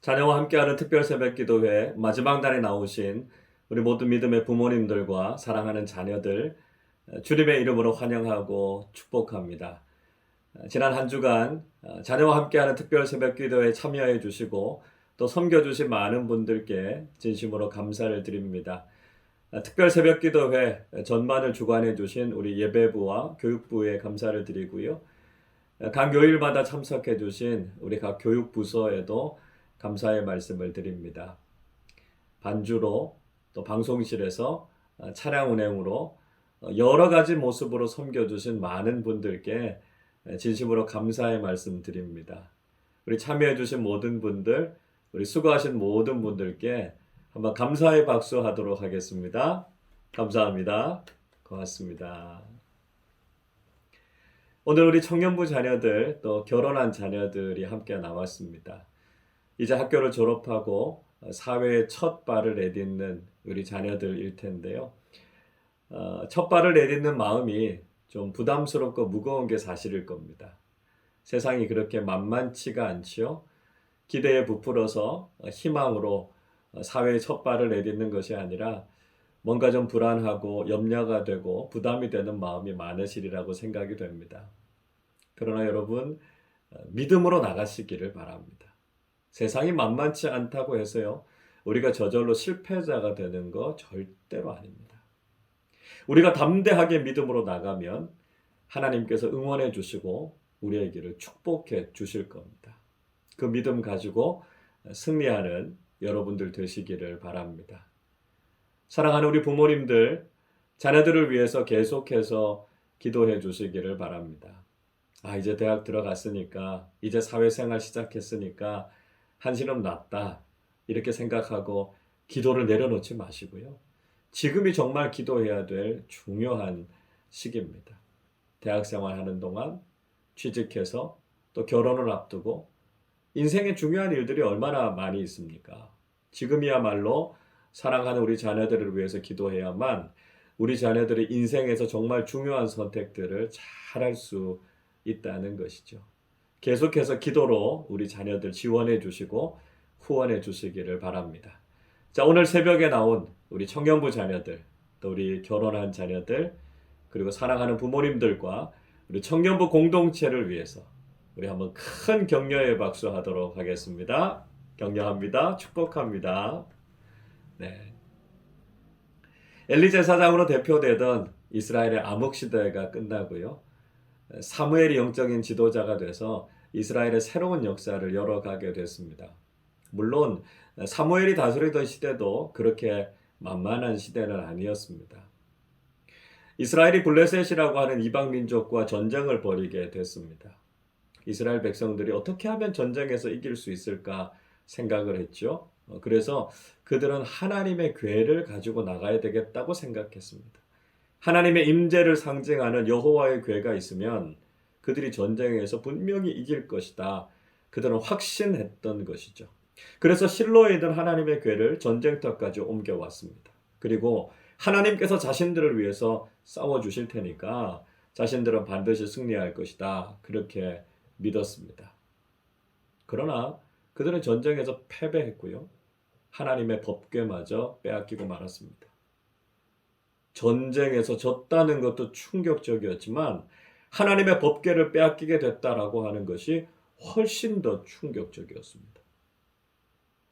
자녀와 함께하는 특별 새벽기도회 마지막 날에 나오신 우리 모든 믿음의 부모님들과 사랑하는 자녀들 주님의 이름으로 환영하고 축복합니다. 지난 한 주간 자녀와 함께하는 특별 새벽기도에 참여해 주시고 또 섬겨주신 많은 분들께 진심으로 감사를 드립니다. 특별 새벽기도회 전반을 주관해 주신 우리 예배부와 교육부에 감사를 드리고요. 각 요일마다 참석해 주신 우리 각 교육부서에도 감사의 말씀을 드립니다. 반주로 또 방송실에서 차량 운행으로 여러 가지 모습으로 섬겨주신 많은 분들께 진심으로 감사의 말씀 드립니다. 우리 참여해 주신 모든 분들, 우리 수고하신 모든 분들께 한번 감사의 박수 하도록 하겠습니다. 감사합니다. 고맙습니다. 오늘 우리 청년부 자녀들 또 결혼한 자녀들이 함께 나왔습니다. 이제 학교를 졸업하고 사회에 첫 발을 내딛는 우리 자녀들일 텐데요. 첫 발을 내딛는 마음이 좀 부담스럽고 무거운 게 사실일 겁니다. 세상이 그렇게 만만치가 않지요. 기대에 부풀어서 희망으로 사회의 첫 발을 내딛는 것이 아니라 뭔가 좀 불안하고 염려가 되고 부담이 되는 마음이 많으시리라고 생각이 됩니다. 그러나 여러분 믿음으로 나가시기를 바랍니다. 세상이 만만치 않다고 해서요. 우리가 저절로 실패자가 되는 거 절대로 아닙니다. 우리가 담대하게 믿음으로 나가면 하나님께서 응원해 주시고 우리의 길을 축복해 주실 겁니다. 그 믿음 가지고 승리하는 여러분들 되시기를 바랍니다. 사랑하는 우리 부모님들, 자녀들을 위해서 계속해서 기도해 주시기를 바랍니다. 이제 대학 들어갔으니까, 이제 사회생활 시작했으니까 한시름 났다. 이렇게 생각하고 기도를 내려놓지 마시고요. 지금이 정말 기도해야 될 중요한 시기입니다. 대학생활 하는 동안 취직해서 또 결혼을 앞두고 인생에 중요한 일들이 얼마나 많이 있습니까? 지금이야말로 사랑하는 우리 자녀들을 위해서 기도해야만 우리 자녀들이 인생에서 정말 중요한 선택들을 잘할 수 있다는 것이죠. 계속해서 기도로 우리 자녀들 지원해 주시고 후원해 주시기를 바랍니다. 자, 오늘 새벽에 나온 우리 청년부 자녀들, 또 우리 결혼한 자녀들, 그리고 사랑하는 부모님들과 우리 청년부 공동체를 위해서 우리 한번 큰 격려의 박수 하도록 하겠습니다. 격려합니다. 축복합니다. 네. 엘리 제사장으로 대표되던 이스라엘의 암흑 시대가 끝나고요. 사무엘이 영적인 지도자가 돼서 이스라엘의 새로운 역사를 열어가게 됐습니다. 물론 사무엘이 다스리던 시대도 그렇게 만만한 시대는 아니었습니다. 이스라엘이 블레셋이라고 하는 이방 민족과 전쟁을 벌이게 됐습니다. 이스라엘 백성들이 어떻게 하면 전쟁에서 이길 수 있을까 생각을 했죠. 그래서 그들은 하나님의 궤를 가지고 나가야 되겠다고 생각했습니다. 하나님의 임재를 상징하는 여호와의 궤가 있으면 그들이 전쟁에서 분명히 이길 것이다. 그들은 확신했던 것이죠. 그래서 실로에 있는 하나님의 궤를 전쟁터까지 옮겨왔습니다. 그리고 하나님께서 자신들을 위해서 싸워주실 테니까 자신들은 반드시 승리할 것이다. 그렇게 믿었습니다. 그러나 그들은 전쟁에서 패배했고요. 하나님의 법궤마저 빼앗기고 말았습니다. 전쟁에서 졌다는 것도 충격적이었지만 하나님의 법궤를 빼앗기게 됐다라고 하는 것이 훨씬 더 충격적이었습니다.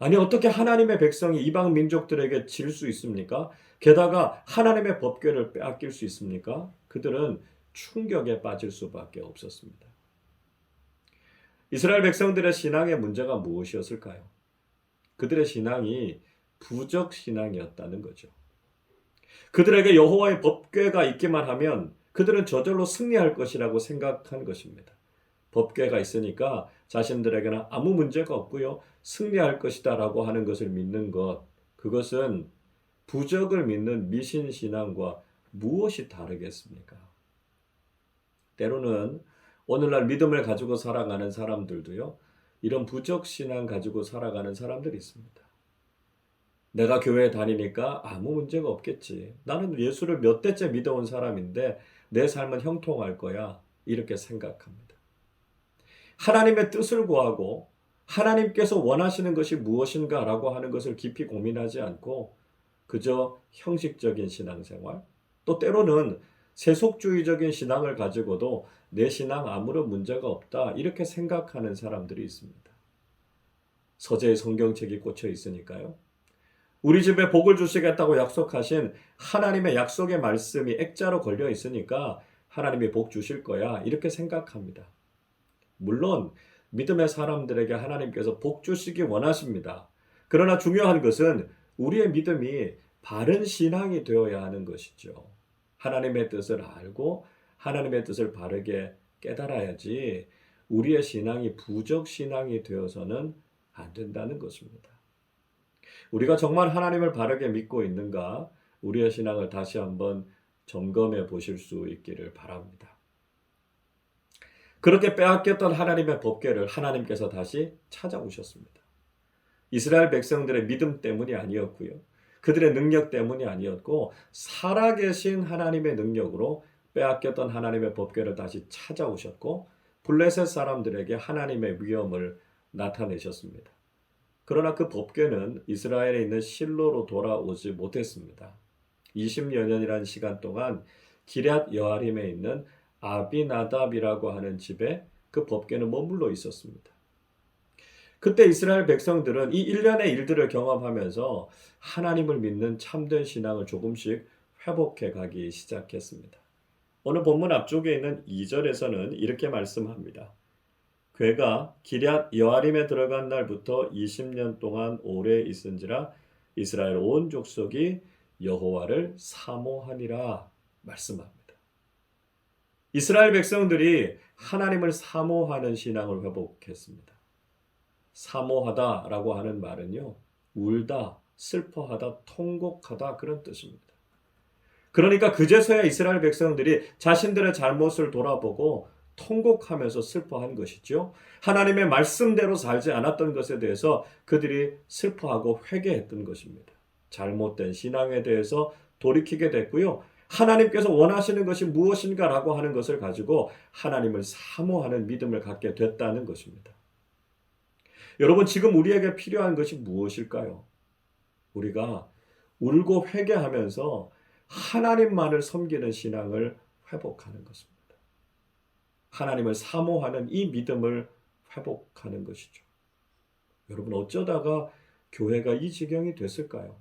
아니 어떻게 하나님의 백성이 이방 민족들에게 질 수 있습니까? 게다가 하나님의 법궤를 빼앗길 수 있습니까? 그들은 충격에 빠질 수밖에 없었습니다. 이스라엘 백성들의 신앙의 문제가 무엇이었을까요? 그들의 신앙이 부적 신앙이었다는 거죠. 그들에게 여호와의 법궤가 있기만 하면 그들은 저절로 승리할 것이라고 생각한 것입니다. 법궤가 있으니까 자신들에게는 아무 문제가 없고요. 승리할 것이다 라고 하는 것을 믿는 것, 그것은 부적을 믿는 미신신앙과 무엇이 다르겠습니까? 때로는 오늘날 믿음을 가지고 살아가는 사람들도요. 이런 부적신앙 가지고 살아가는 사람들이 있습니다. 내가 교회에 다니니까 아무 문제가 없겠지. 나는 예수를 몇 대째 믿어온 사람인데 내 삶은 형통할 거야. 이렇게 생각합니다. 하나님의 뜻을 구하고 하나님께서 원하시는 것이 무엇인가라고 하는 것을 깊이 고민하지 않고 그저 형식적인 신앙생활, 또 때로는 세속주의적인 신앙을 가지고도 내 신앙 아무런 문제가 없다 이렇게 생각하는 사람들이 있습니다. 서재에 성경책이 꽂혀 있으니까요. 우리 집에 복을 주시겠다고 약속하신 하나님의 약속의 말씀이 액자로 걸려 있으니까 하나님이 복 주실 거야 이렇게 생각합니다. 물론 믿음의 사람들에게 하나님께서 복 주시기 원하십니다. 그러나 중요한 것은 우리의 믿음이 바른 신앙이 되어야 하는 것이죠. 하나님의 뜻을 알고 하나님의 뜻을 바르게 깨달아야지 우리의 신앙이 부적 신앙이 되어서는 안 된다는 것입니다. 우리가 정말 하나님을 바르게 믿고 있는가? 우리의 신앙을 다시 한번 점검해 보실 수 있기를 바랍니다. 그렇게 빼앗겼던 하나님의 법궤를 하나님께서 다시 찾아오셨습니다. 이스라엘 백성들의 믿음 때문이 아니었고요. 그들의 능력 때문이 아니었고 살아계신 하나님의 능력으로 빼앗겼던 하나님의 법궤를 다시 찾아오셨고 블레셋 사람들에게 하나님의 위엄을 나타내셨습니다. 그러나 그 법궤는 이스라엘에 있는 실로로 돌아오지 못했습니다. 20여 년이라는 시간 동안 기럇 여아림에 있는 아비나답이라고 하는 집에 그 법궤는 머물러 있었습니다. 그때 이스라엘 백성들은 이 일련의 일들을 경험하면서 하나님을 믿는 참된 신앙을 조금씩 회복해 가기 시작했습니다. 오늘 본문 앞쪽에 있는 2절에서는 이렇게 말씀합니다. 궤가 기럇 여아림에 들어간 날부터 20년 동안 오래 있은지라 이스라엘 온 족속이 여호와를 사모하니라 말씀합니다. 이스라엘 백성들이 하나님을 사모하는 신앙을 회복했습니다. 사모하다라고 하는 말은요, 울다, 슬퍼하다, 통곡하다 그런 뜻입니다. 그러니까 그제서야 이스라엘 백성들이 자신들의 잘못을 돌아보고 통곡하면서 슬퍼한 것이죠. 하나님의 말씀대로 살지 않았던 것에 대해서 그들이 슬퍼하고 회개했던 것입니다. 잘못된 신앙에 대해서 돌이키게 됐고요. 하나님께서 원하시는 것이 무엇인가라고 하는 것을 가지고 하나님을 사모하는 믿음을 갖게 됐다는 것입니다. 여러분, 지금 우리에게 필요한 것이 무엇일까요? 우리가 울고 회개하면서 하나님만을 섬기는 신앙을 회복하는 것입니다. 하나님을 사모하는 이 믿음을 회복하는 것이죠. 여러분, 어쩌다가 교회가 이 지경이 됐을까요?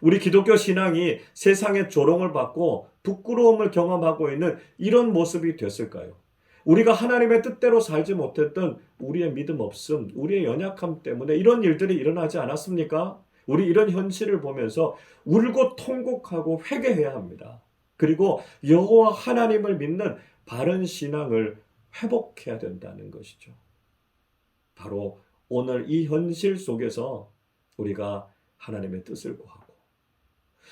우리 기독교 신앙이 세상의 조롱을 받고 부끄러움을 경험하고 있는 이런 모습이 됐을까요? 우리가 하나님의 뜻대로 살지 못했던 우리의 믿음 없음, 우리의 연약함 때문에 이런 일들이 일어나지 않았습니까? 우리 이런 현실을 보면서 울고 통곡하고 회개해야 합니다. 그리고 여호와 하나님을 믿는 바른 신앙을 회복해야 된다는 것이죠. 바로 오늘 이 현실 속에서 우리가 하나님의 뜻을 구하고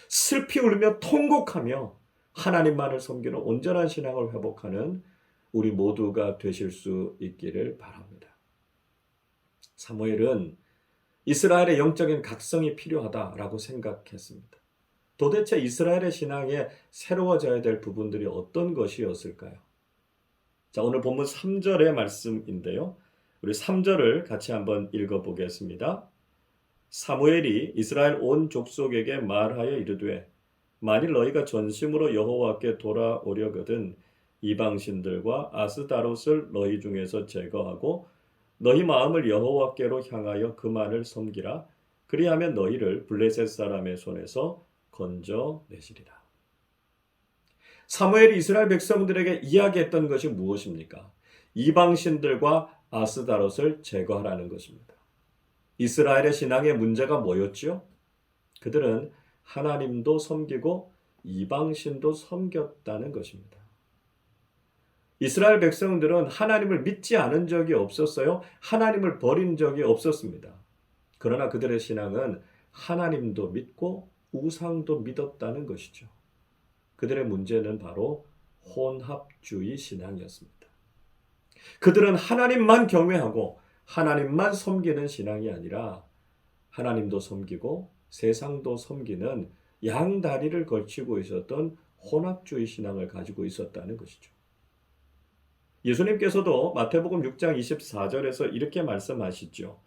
슬피 울며 통곡하며 하나님만을 섬기는 온전한 신앙을 회복하는 우리 모두가 되실 수 있기를 바랍니다. 사무엘은 이스라엘의 영적인 각성이 필요하다라고 생각했습니다. 도대체 이스라엘의 신앙에 새로워져야 될 부분들이 어떤 것이었을까요? 자, 오늘 본문 3절의 말씀인데요. 우리 3절을 같이 한번 읽어보겠습니다. 사무엘이 이스라엘 온 족속에게 말하여 이르되 만일 너희가 전심으로 여호와께 돌아오려거든 이방신들과 아스다롯을 너희 중에서 제거하고 너희 마음을 여호와께로 향하여 그만을 섬기라. 그리하면 너희를 블레셋 사람의 손에서 건져내시리라. 사무엘이 이스라엘 백성들에게 이야기했던 것이 무엇입니까? 이방신들과 아스다롯을 제거하라는 것입니다. 이스라엘의 신앙의 문제가 뭐였죠? 그들은 하나님도 섬기고 이방신도 섬겼다는 것입니다. 이스라엘 백성들은 하나님을 믿지 않은 적이 없었어요. 하나님을 버린 적이 없었습니다. 그러나 그들의 신앙은 하나님도 믿고 우상도 믿었다는 것이죠. 그들의 문제는 바로 혼합주의 신앙이었습니다. 그들은 하나님만 경외하고 하나님만 섬기는 신앙이 아니라 하나님도 섬기고 세상도 섬기는 양다리를 걸치고 있었던 혼합주의 신앙을 가지고 있었다는 것이죠. 예수님께서도 마태복음 6장 24절에서 이렇게 말씀하시죠.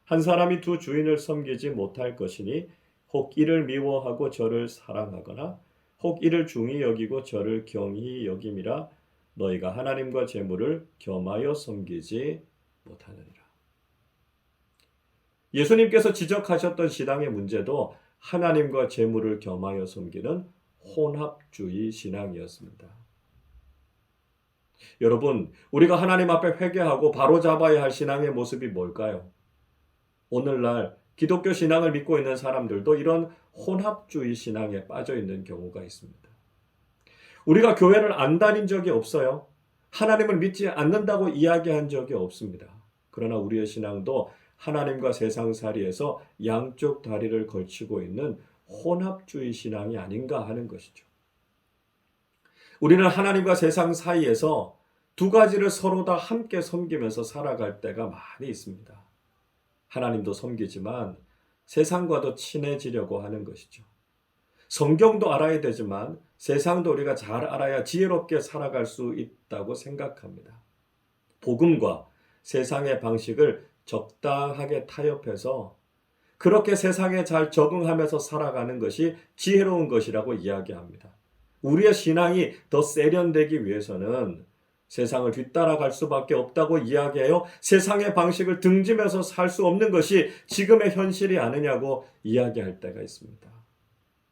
한 사람이 두 주인을 섬기지 못할 것이니 혹 이를 미워하고 저를 사랑하거나 혹 이를 중히 여기고 저를 경히 여김이라. 너희가 하나님과 재물을 겸하여 섬기지 못하느니라. 예수님께서 지적하셨던 신앙의 문제도 하나님과 재물을 겸하여 섬기는 혼합주의 신앙이었습니다. 여러분, 우리가 하나님 앞에 회개하고 바로잡아야 할 신앙의 모습이 뭘까요? 오늘날 기독교 신앙을 믿고 있는 사람들도 이런 혼합주의 신앙에 빠져 있는 경우가 있습니다. 우리가 교회를 안 다닌 적이 없어요. 하나님을 믿지 않는다고 이야기한 적이 없습니다. 그러나 우리의 신앙도 하나님과 세상살이에서 양쪽 다리를 걸치고 있는 혼합주의 신앙이 아닌가 하는 것이죠. 우리는 하나님과 세상 사이에서 두 가지를 서로 다 함께 섬기면서 살아갈 때가 많이 있습니다. 하나님도 섬기지만 세상과도 친해지려고 하는 것이죠. 성경도 알아야 되지만 세상도 우리가 잘 알아야 지혜롭게 살아갈 수 있다고 생각합니다. 복음과 세상의 방식을 적당하게 타협해서 그렇게 세상에 잘 적응하면서 살아가는 것이 지혜로운 것이라고 이야기합니다. 우리의 신앙이 더 세련되기 위해서는 세상을 뒤따라갈 수밖에 없다고 이야기해요. 세상의 방식을 등지면서 살 수 없는 것이 지금의 현실이 아니냐고 이야기할 때가 있습니다.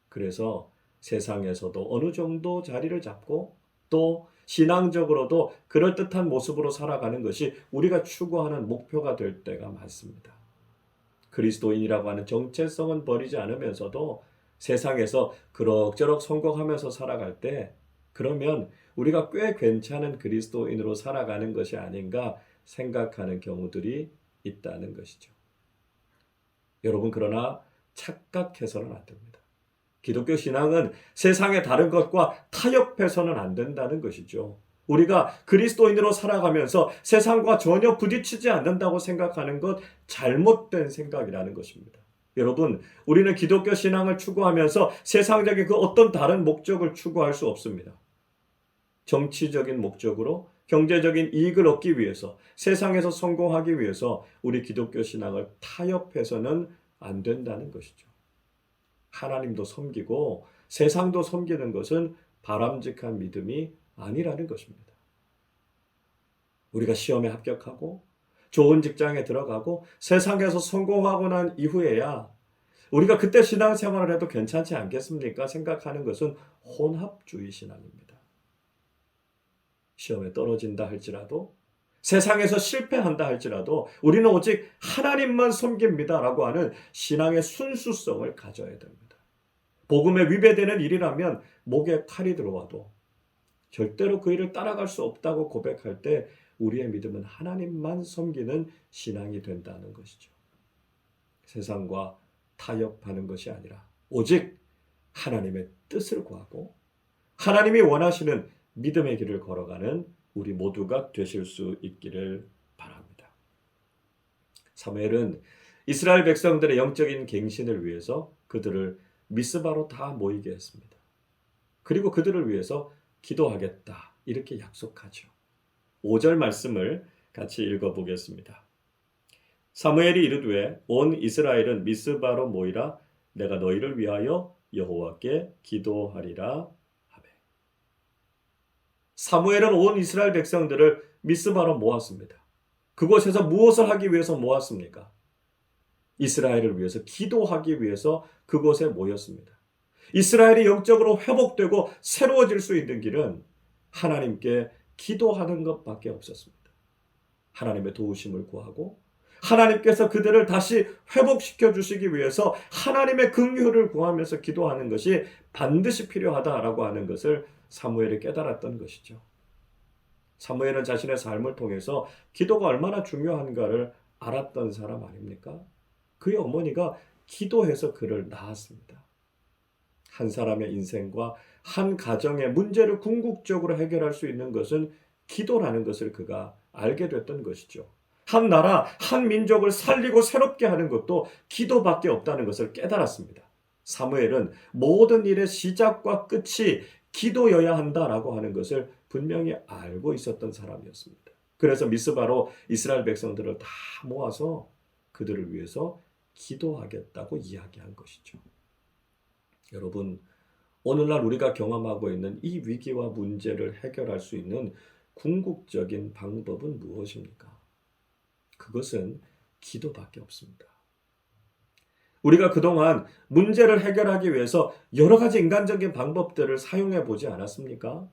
그래서 세상에서도 어느 정도 자리를 잡고 또 신앙적으로도 그럴듯한 모습으로 살아가는 것이 우리가 추구하는 목표가 될 때가 많습니다. 그리스도인이라고 하는 정체성은 버리지 않으면서도 세상에서 그럭저럭 성공하면서 살아갈 때 그러면 우리가 꽤 괜찮은 그리스도인으로 살아가는 것이 아닌가 생각하는 경우들이 있다는 것이죠. 여러분, 그러나 착각해서는 안 됩니다. 기독교 신앙은 세상의 다른 것과 타협해서는 안 된다는 것이죠. 우리가 그리스도인으로 살아가면서 세상과 전혀 부딪히지 않는다고 생각하는 것 잘못된 생각이라는 것입니다. 여러분, 우리는 기독교 신앙을 추구하면서 세상적인 그 어떤 다른 목적을 추구할 수 없습니다. 정치적인 목적으로 경제적인 이익을 얻기 위해서 세상에서 성공하기 위해서 우리 기독교 신앙을 타협해서는 안 된다는 것이죠. 하나님도 섬기고 세상도 섬기는 것은 바람직한 믿음이 아니라는 것입니다. 우리가 시험에 합격하고 좋은 직장에 들어가고 세상에서 성공하고 난 이후에야 우리가 그때 신앙생활을 해도 괜찮지 않겠습니까? 생각하는 것은 혼합주의 신앙입니다. 시험에 떨어진다 할지라도 세상에서 실패한다 할지라도 우리는 오직 하나님만 섬깁니다라고 하는 신앙의 순수성을 가져야 됩니다. 복음에 위배되는 일이라면 목에 칼이 들어와도 절대로 그 일을 따라갈 수 없다고 고백할 때 우리의 믿음은 하나님만 섬기는 신앙이 된다는 것이죠. 세상과 타협하는 것이 아니라 오직 하나님의 뜻을 구하고 하나님이 원하시는 믿음의 길을 걸어가는 우리 모두가 되실 수 있기를 바랍니다. 사무엘은 이스라엘 백성들의 영적인 갱신을 위해서 그들을 미스바로 다 모이게 했습니다. 그리고 그들을 위해서 기도하겠다 이렇게 약속하죠. 5절 말씀을 같이 읽어보겠습니다. 사무엘이 이르되 온 이스라엘은 미스바로 모이라. 내가 너희를 위하여 여호와께 기도하리라 하매. 사무엘은 온 이스라엘 백성들을 미스바로 모았습니다. 그곳에서 무엇을 하기 위해서 모았습니까? 이스라엘을 위해서 기도하기 위해서 그곳에 모였습니다. 이스라엘이 영적으로 회복되고 새로워질 수 있는 길은 하나님께 기도하는 것밖에 없었습니다. 하나님의 도우심을 구하고 하나님께서 그들을 다시 회복시켜 주시기 위해서 하나님의 긍휼을 구하면서 기도하는 것이 반드시 필요하다라고 하는 것을 사무엘이 깨달았던 것이죠. 사무엘은 자신의 삶을 통해서 기도가 얼마나 중요한가를 알았던 사람 아닙니까? 그의 어머니가 기도해서 그를 낳았습니다. 한 사람의 인생과 한 가정의 문제를 궁극적으로 해결할 수 있는 것은 기도라는 것을 그가 알게 됐던 것이죠. 한 나라, 한 민족을 살리고 새롭게 하는 것도 기도밖에 없다는 것을 깨달았습니다. 사무엘은 모든 일의 시작과 끝이 기도여야 한다라고 하는 것을 분명히 알고 있었던 사람이었습니다. 그래서 미스바로 이스라엘 백성들을 다 모아서 그들을 위해서 기도하겠다고 이야기한 것이죠. 여러분, 오늘날 우리가 경험하고 있는 이 위기와 문제를 해결할 수 있는 궁극적인 방법은 무엇입니까? 그것은 기도밖에 없습니다. 우리가 그동안 문제를 해결하기 위해서 여러 가지 인간적인 방법들을 사용해 보지 않았습니까?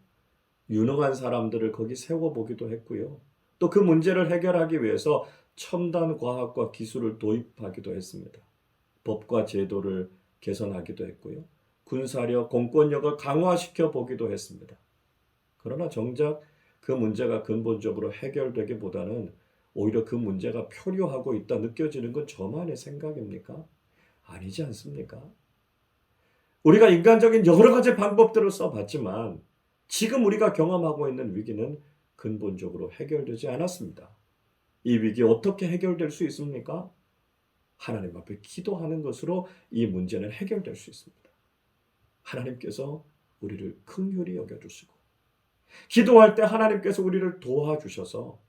유능한 사람들을 거기 세워보기도 했고요. 또 그 문제를 해결하기 위해서 첨단 과학과 기술을 도입하기도 했습니다. 법과 제도를 개선하기도 했고요. 군사력, 공권력을 강화시켜 보기도 했습니다. 그러나 정작 그 문제가 근본적으로 해결되기보다는 오히려 그 문제가 표류하고 있다 느껴지는 건 저만의 생각입니까? 아니지 않습니까? 우리가 인간적인 여러 가지 방법들을 써봤지만 지금 우리가 경험하고 있는 위기는 근본적으로 해결되지 않았습니다. 이 위기 어떻게 해결될 수 있습니까? 하나님 앞에 기도하는 것으로 이 문제는 해결될 수 있습니다. 하나님께서 우리를 긍휼히 여겨주시고 기도할 때 하나님께서 우리를 도와주셔서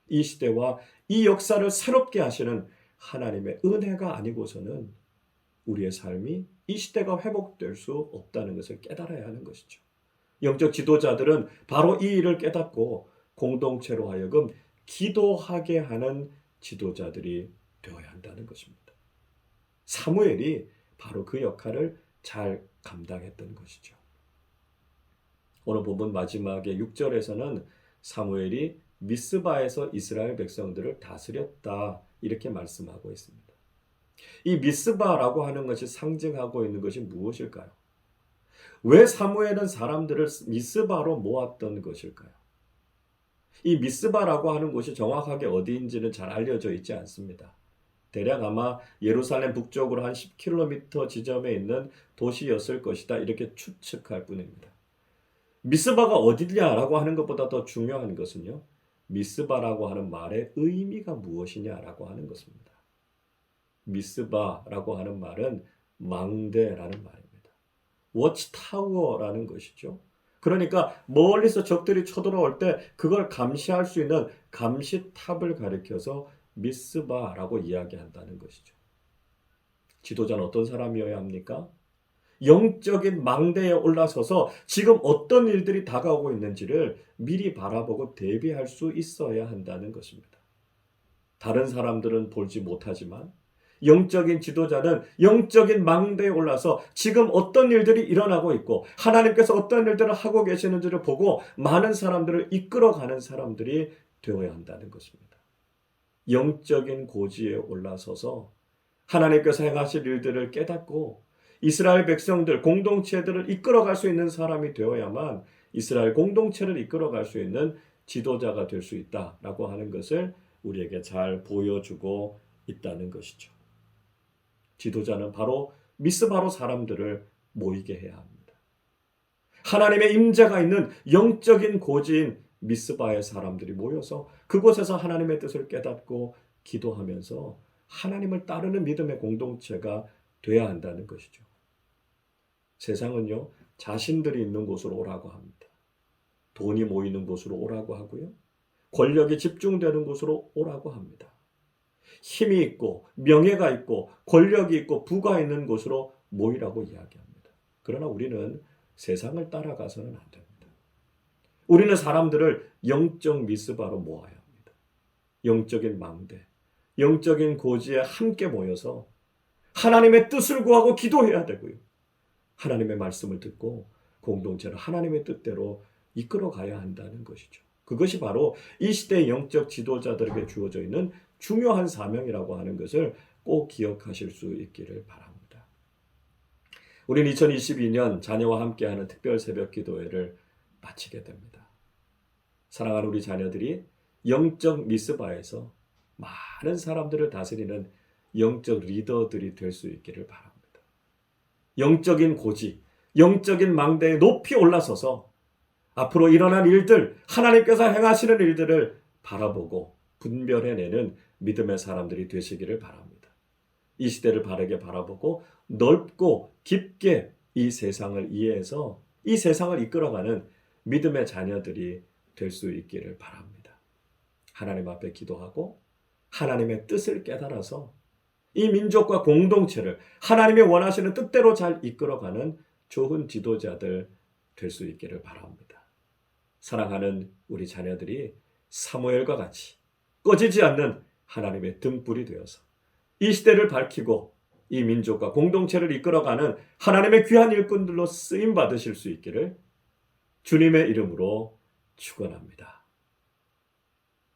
이 시대와 이 역사를 새롭게 하시는 하나님의 은혜가 아니고서는 우리의 삶이 이 시대가 회복될 수 없다는 것을 깨달아야 하는 것이죠. 영적 지도자들은 바로 이 일을 깨닫고 공동체로 하여금 기도하게 하는 지도자들이 되어야 한다는 것입니다. 사무엘이 바로 그 역할을 잘 감당했던 것이죠. 오늘 본문 마지막에 6절에서는 사무엘이 미스바에서 이스라엘 백성들을 다스렸다 이렇게 말씀하고 있습니다. 이 미스바라고 하는 것이 상징하고 있는 것이 무엇일까요? 왜 사무엘은 사람들을 미스바로 모았던 것일까요? 이 미스바라고 하는 곳이 정확하게 어디인지는 잘 알려져 있지 않습니다. 대략 아마 예루살렘 북쪽으로 한 10km 지점에 있는 도시였을 것이다 이렇게 추측할 뿐입니다. 미스바가 어디냐라고 하는 것보다 더 중요한 것은요. 미스바라고 하는 말의 의미가 무엇이냐라고 하는 것입니다. 미스바라고 하는 말은 망대라는 말입니다. 워치타워라는 것이죠. 그러니까 멀리서 적들이 쳐들어올 때 그걸 감시할 수 있는 감시탑을 가리켜서 미스바라고 이야기한다는 것이죠. 지도자는 어떤 사람이어야 합니까? 영적인 망대에 올라서서 지금 어떤 일들이 다가오고 있는지를 미리 바라보고 대비할 수 있어야 한다는 것입니다. 다른 사람들은 보지 못하지만 영적인 지도자는 영적인 망대에 올라서 지금 어떤 일들이 일어나고 있고 하나님께서 어떤 일들을 하고 계시는지를 보고 많은 사람들을 이끌어가는 사람들이 되어야 한다는 것입니다. 영적인 고지에 올라서서 하나님께서 행하실 일들을 깨닫고 이스라엘 백성들, 공동체들을 이끌어갈 수 있는 사람이 되어야만 이스라엘 공동체를 이끌어갈 수 있는 지도자가 될 수 있다라고 하는 것을 우리에게 잘 보여주고 있다는 것이죠. 지도자는 바로 미스바로 사람들을 모이게 해야 합니다. 하나님의 임재가 있는 영적인 고지인 미스바의 사람들이 모여서 그곳에서 하나님의 뜻을 깨닫고 기도하면서 하나님을 따르는 믿음의 공동체가 돼야 한다는 것이죠. 세상은요, 자신들이 있는 곳으로 오라고 합니다. 돈이 모이는 곳으로 오라고 하고요. 권력이 집중되는 곳으로 오라고 합니다. 힘이 있고 명예가 있고 권력이 있고 부가 있는 곳으로 모이라고 이야기합니다. 그러나 우리는 세상을 따라가서는 안 됩니다. 우리는 사람들을 영적 미스바로 모아야 합니다. 영적인 망대, 영적인 고지에 함께 모여서 하나님의 뜻을 구하고 기도해야 되고요. 하나님의 말씀을 듣고 공동체를 하나님의 뜻대로 이끌어 가야 한다는 것이죠. 그것이 바로 이 시대의 영적 지도자들에게 주어져 있는 중요한 사명이라고 하는 것을 꼭 기억하실 수 있기를 바랍니다. 우리는 2022년 자녀와 함께하는 특별 새벽 기도회를 마치게 됩니다. 사랑하는 우리 자녀들이 영적 미스바에서 많은 사람들을 다스리는 영적 리더들이 될 수 있기를 바랍니다. 영적인 고지, 영적인 망대에 높이 올라서서 앞으로 일어난 일들, 하나님께서 행하시는 일들을 바라보고 분별해내는 믿음의 사람들이 되시기를 바랍니다. 이 시대를 바르게 바라보고 넓고 깊게 이 세상을 이해해서 이 세상을 이끌어가는 믿음의 자녀들이 될 수 있기를 바랍니다. 하나님 앞에 기도하고 하나님의 뜻을 깨달아서 이 민족과 공동체를 하나님이 원하시는 뜻대로 잘 이끌어가는 좋은 지도자들 될 수 있기를 바랍니다. 사랑하는 우리 자녀들이 사무엘과 같이 꺼지지 않는 하나님의 등불이 되어서 이 시대를 밝히고 이 민족과 공동체를 이끌어가는 하나님의 귀한 일꾼들로 쓰임 받으실 수 있기를 주님의 이름으로 축원합니다.